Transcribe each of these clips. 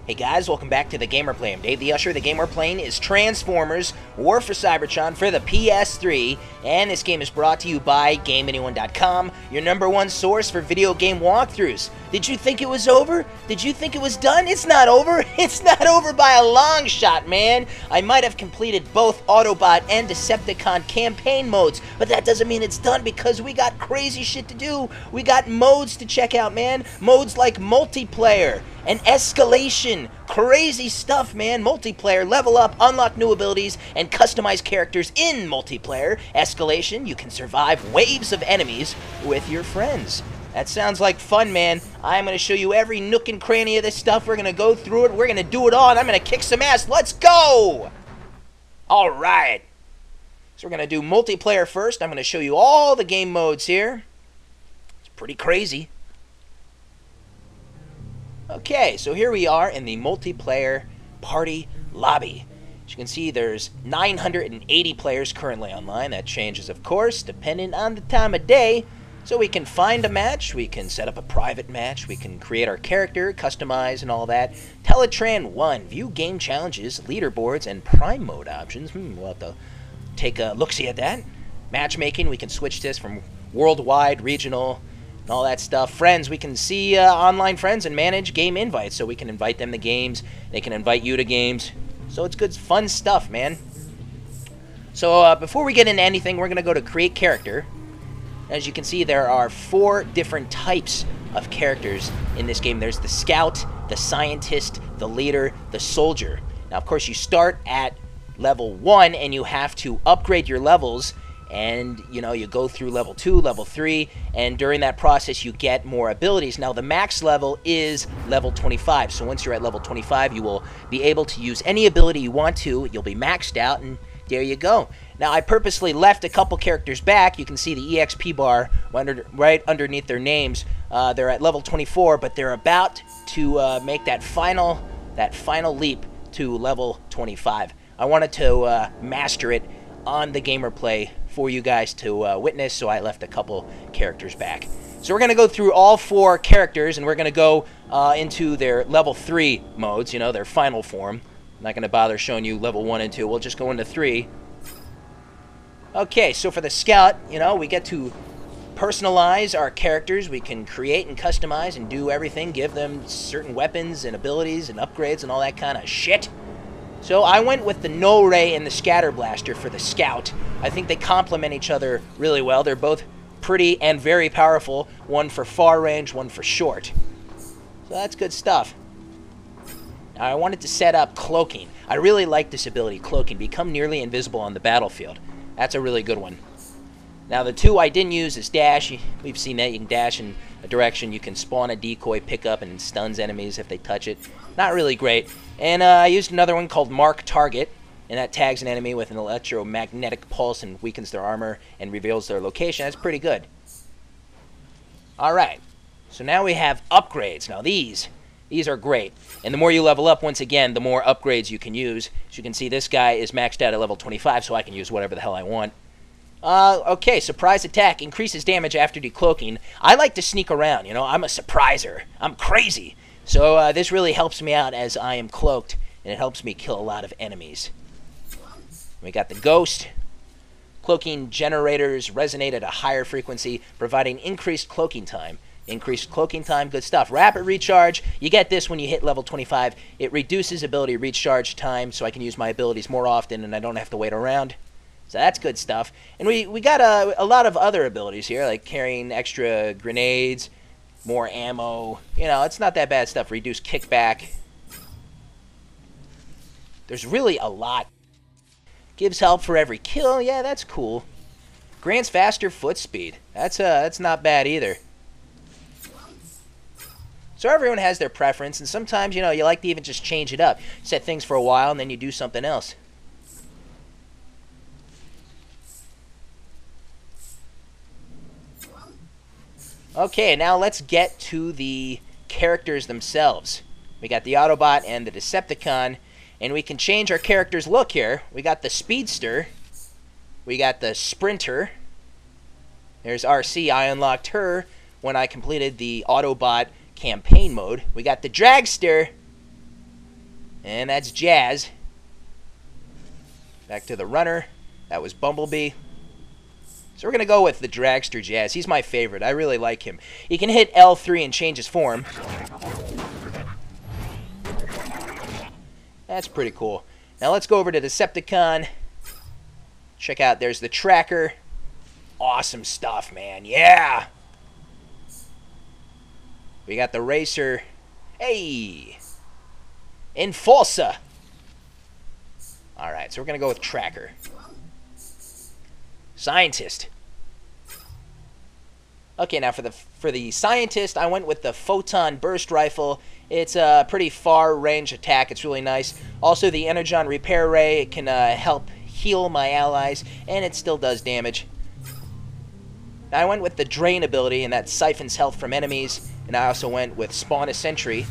Hey guys, welcome back to the game we're playing. I'm Dave the Usher. The game we're playing is Transformers War for Cybertron for the PS3, and this game is brought to you by GameAnyone.com, your #1 source for video game walkthroughs. Did you think it was over? Did you think it was done? It's not over. It's not over by a long shot, man. I might have completed both Autobot and Decepticon campaign modes, but that doesn't mean it's done because we got crazy shit to do. We got modes to check out, man. Modes like multiplayer and escalation. Crazy stuff, man. Multiplayer, level up, unlock new abilities, and customize characters in multiplayer. Escalation, you can survive waves of enemies with your friends. That sounds like fun, man. I'm going to show you every nook and cranny of this stuff. We're going to go through it. We're going to do it all, and I'm going to kick some ass. Let's go! All right. So we're going to do multiplayer first. I'm going to show you all the game modes here. It's pretty crazy. Okay, so here we are in the multiplayer party lobby. As you can see, there's 980 players currently online. That changes, of course, depending on the time of day. So we can find a match, we can set up a private match, we can create our character, customize, and all that. Teletran 1, view game challenges, leaderboards, and prime mode options. We'll have to take a look-see at that. Matchmaking, we can switch this from worldwide, regional, and all that stuff. Friends, we can see online friends and manage game invites, so we can invite them to games, they can invite you to games. So it's good, fun stuff, man. So before we get into anything, we're going to go to Create Character. As you can see, there are 4 different types of characters in this game. There's the Scout, the Scientist, the Leader, the Soldier. Now, of course, you start at level 1, and you have to upgrade your levels, and, you know, you go through level 2, level 3, and during that process, you get more abilities. Now, the max level is level 25, so once you're at level 25, you will be able to use any ability you want to. You'll be maxed out, and there you go. Now, I purposely left a couple characters back. You can see the EXP bar right underneath their names. They're at level 24, but they're about to make that final leap to level 25. I wanted to master it on the gamer play for you guys to witness, so I left a couple characters back. So we're going to go through all 4 characters, and we're going to go into their level 3 modes, you know, their final form. I'm not going to bother showing you level 1 and 2. We'll just go into 3. Okay, so for the Scout, you know, we get to personalize our characters. We can create and customize and do everything, give them certain weapons and abilities and upgrades and all that kind of shit. So I went with the No Ray and the Scatter Blaster for the Scout. I think they complement each other really well. They're both pretty and very powerful. One for far range, one for short. So that's good stuff. Now I wanted to set up Cloaking. I really like this ability, Cloaking. Become nearly invisible on the battlefield. That's a really good one. Now the 2 I didn't use is Dash. We've seen that. You can dash in a direction. You can spawn a decoy, pick up, and stuns enemies if they touch it. Not really great. And I used another one called Mark Target, and that tags an enemy with an electromagnetic pulse and weakens their armor and reveals their location. That's pretty good. Alright, so now we have upgrades. Now these are great. And the more you level up, once again, the more upgrades you can use. As you can see, this guy is maxed out at level 25, so I can use whatever the hell I want. Okay, Surprise Attack increases damage after decloaking. I like to sneak around, you know. I'm a surpriser. I'm crazy. So this really helps me out as I am cloaked, and it helps me kill a lot of enemies. We got the Ghost. Cloaking generators resonate at a higher frequency, providing increased cloaking time. Increased cloaking time, good stuff. Rapid recharge, you get this when you hit level 25. It reduces ability recharge time, so I can use my abilities more often and I don't have to wait around. So that's good stuff. And we got a lot of other abilities here, like carrying extra grenades, more ammo. You know, it's not that bad stuff. Reduce kickback. There's really a lot. Gives help for every kill. Yeah, that's cool. Grants faster foot speed. That's not bad either. So everyone has their preference, and sometimes, you know, you like to even just change it up. Set things for a while, and then you do something else. Okay, now let's get to the characters themselves. We got the Autobot and the Decepticon, and we can change our character's look here. We got the Speedster. We got the Sprinter. There's RC. I unlocked her when I completed the Autobot campaign mode. We got the Dragster. And that's Jazz. Back to the runner. That was Bumblebee. So we're going to go with the Dragster Jazz. He's my favorite. I really like him. He can hit L3 and change his form. That's pretty cool. Now let's go over to Decepticon. Check out, there's the Tracker. Awesome stuff, man. Yeah! We got the Racer. Hey! Enforcer. Alright, so we're going to go with Tracker. Scientist. Okay, now for the Scientist, I went with the Photon Burst Rifle. It's a pretty far range attack. It's really nice. Also, the Energon Repair Ray, it can help heal my allies, and it still does damage. Now, I went with the Drain ability, and that siphons health from enemies. And I also went with Spawn a Sentry.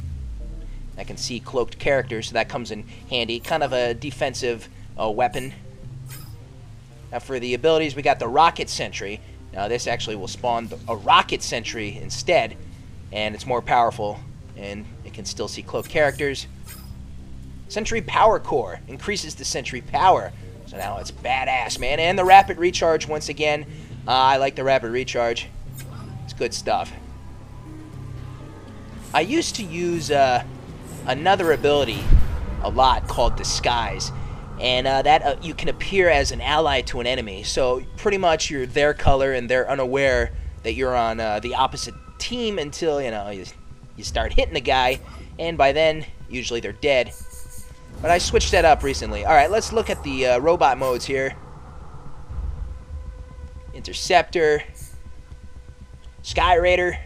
I can see cloaked characters, so that comes in handy. Kind of a defensive weapon. Now for the abilities, we got the Rocket Sentry. Now this actually will spawn a Rocket Sentry instead, and it's more powerful, and it can still see cloaked characters. Sentry Power Core increases the Sentry power, so now it's badass, man. And the Rapid Recharge once again. I like the Rapid Recharge. It's good stuff. I used to use another ability a lot called Disguise. And that you can appear as an ally to an enemy. So pretty much you're their color and they're unaware that you're on the opposite team until, you start hitting the guy. And by then, usually they're dead. But I switched that up recently. Alright, let's look at the robot modes here. Interceptor. Sky Raider.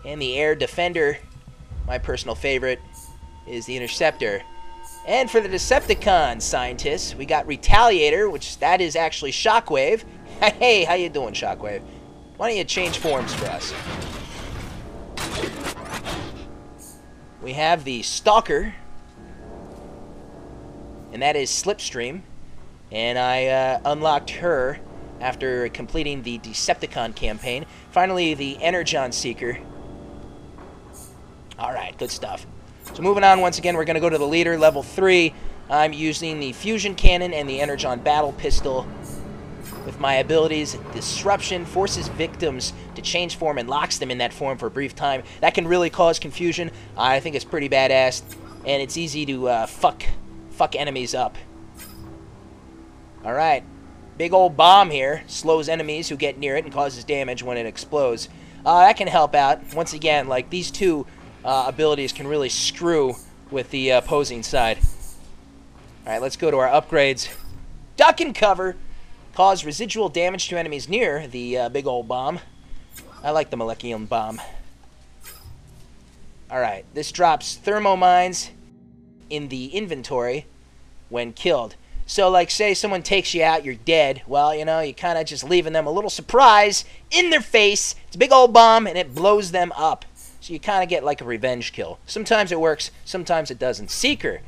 And the Air Defender. My personal favorite is the Interceptor. And for the Decepticon Scientists, we got Retaliator, which that is actually Shockwave. Hey, how you doing, Shockwave? Why don't you change forms for us? We have the Stalker, and that is Slipstream. And I unlocked her after completing the Decepticon campaign. Finally, the Energon Seeker. Alright, good stuff. So moving on, once again, we're going to go to the leader, level 3. I'm using the Fusion Cannon and the Energon Battle Pistol. With my abilities, Disruption forces victims to change form and locks them in that form for a brief time. That can really cause confusion. I think it's pretty badass, and it's easy to fuck enemies up. Alright, big old bomb here. Slows enemies who get near it and causes damage when it explodes. That can help out. Once again, like these two abilities can really screw with the opposing side. Alright, let's go to our upgrades. Duck and Cover. Cause residual damage to enemies near the big old bomb. I like the Molecular Bomb. Alright, this drops Thermo Mines in the inventory when killed. So, like, say someone takes you out, you're dead. Well, you kind of just leaving them a little surprise in their face. It's a big old bomb, and it blows them up. So you kind of get like a revenge kill. Sometimes it works, sometimes it doesn't. Seeker.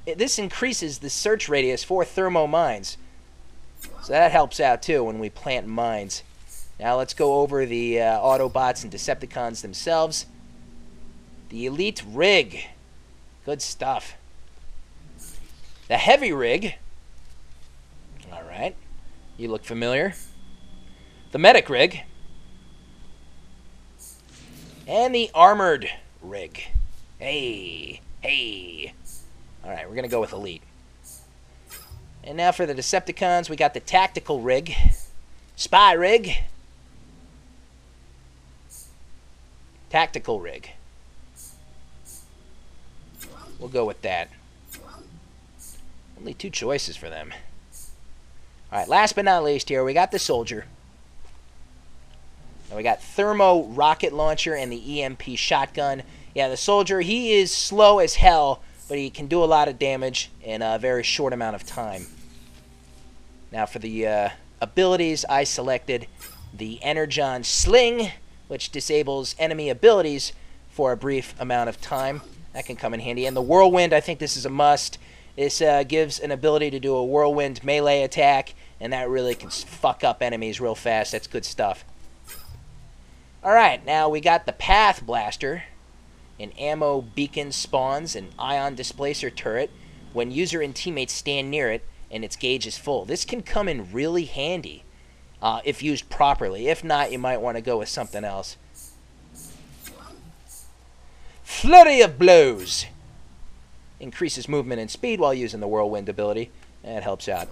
This increases the search radius for Thermo Mines. So that helps out too when we plant mines. Now let's go over the Autobots and Decepticons themselves. The Elite Rig. Good stuff. The Heavy Rig. Alright. You look familiar. The Medic Rig. And the Armored Rig. Hey. Hey. Alright, we're going to go with Elite. And now for the Decepticons, we got the Tactical Rig. Spy Rig. Tactical Rig. We'll go with that. Only 2 choices for them. Alright, last but not least here, we got the Soldier. And we got Thermo Rocket Launcher and the EMP Shotgun. Yeah, the Soldier, he is slow as hell, but he can do a lot of damage in a very short amount of time. Now for the abilities, I selected the Energon Sling, which disables enemy abilities for a brief amount of time. That can come in handy. And the Whirlwind, I think this is a must. This gives an ability to do a Whirlwind melee attack, and that really can fuck up enemies real fast. That's good stuff. Alright, now we got the Path Blaster. An ammo beacon spawns an ion displacer turret when user and teammates stand near it and its gauge is full. This can come in really handy if used properly. If not, you might want to go with something else. Flurry of blows. Increases movement and speed while using the whirlwind ability. That helps out.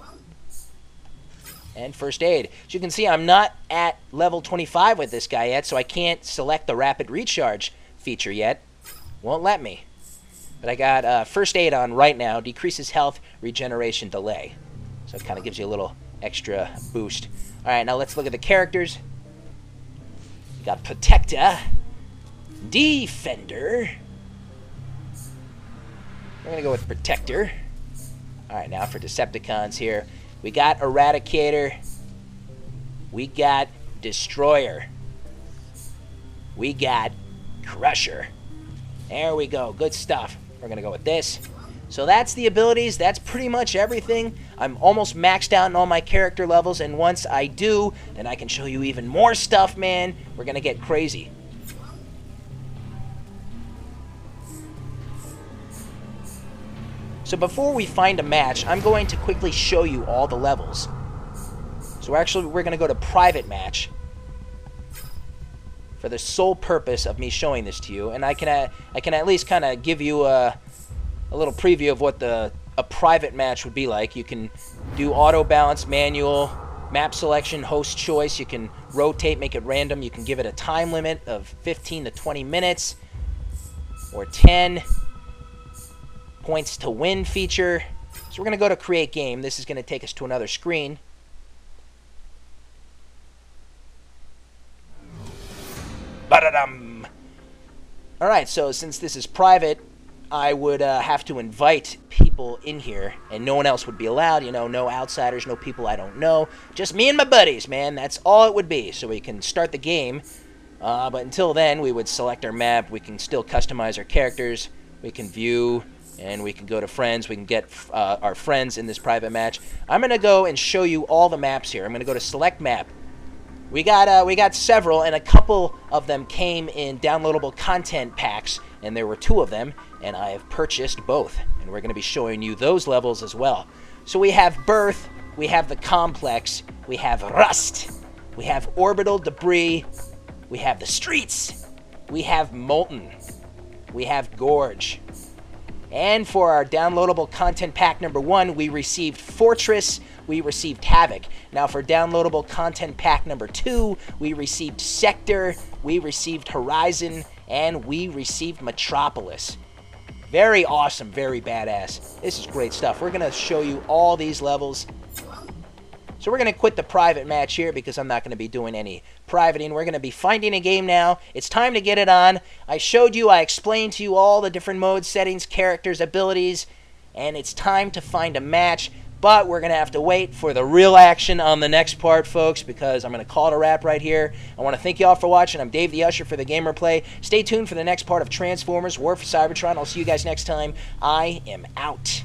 And first aid. As you can see, I'm not at level 25 with this guy yet, so I can't select the rapid recharge feature yet. Won't let me. But I got first aid on right now. Decreases health, regeneration, delay. So it kind of gives you a little extra boost. Alright, now let's look at the characters. We got Protector. Defender. We're going to go with Protector. Alright, now for Decepticons here. We got Eradicator. We got Destroyer. We got Crusher. There we go. Good stuff. We're going to go with this. So that's the abilities. That's pretty much everything. I'm almost maxed out in all my character levels, and once I do, then I can show you even more stuff, man. We're going to get crazy. So before we find a match, I'm going to quickly show you all the levels. So we're going to go to private match for the sole purpose of me showing this to you, and I can at least kind of give you a little preview of what a private match would be like. You can do auto balance, manual, map selection, host choice. You can rotate, make it random. You can give it a time limit of 15 to 20 minutes or 10. Points to win feature. So we're going to go to create game. This is going to take us to another screen. Ba-da-dum. Alright, so since this is private, I would have to invite people in here, and no one else would be allowed. You know, no outsiders, no people I don't know. Just me and my buddies, man. That's all it would be. So we can start the game. But until then, we would select our map. We can still customize our characters. We can view, and we can go to friends. We can get our friends in this private match. I'm going to go and show you all the maps here. I'm going to go to select map. We got several, and a couple of them came in downloadable content packs, and there were 2 of them, and I have purchased both, and we're going to be showing you those levels as well. So we have Birth, we have the Complex, we have Rust, we have Orbital Debris, we have the Streets, we have Molten, we have Gorge. And for our downloadable content pack number 1, we received Fortress, we received Havoc. Now for downloadable content pack number 2, we received Sector, we received Horizon, and we received Metropolis. Very awesome, very badass. This is great stuff. We're going to show you all these levels. So we're going to quit the private match here because I'm not going to be doing any privating. We're going to be finding a game now. It's time to get it on. I showed you, I explained to you all the different modes, settings, characters, abilities, and it's time to find a match. But we're going to have to wait for the real action on the next part, folks, because I'm going to call it a wrap right here. I want to thank you all for watching. I'm Dave the Usher for the Gamer Play. Stay tuned for the next part of Transformers War for Cybertron. I'll see you guys next time. I am out.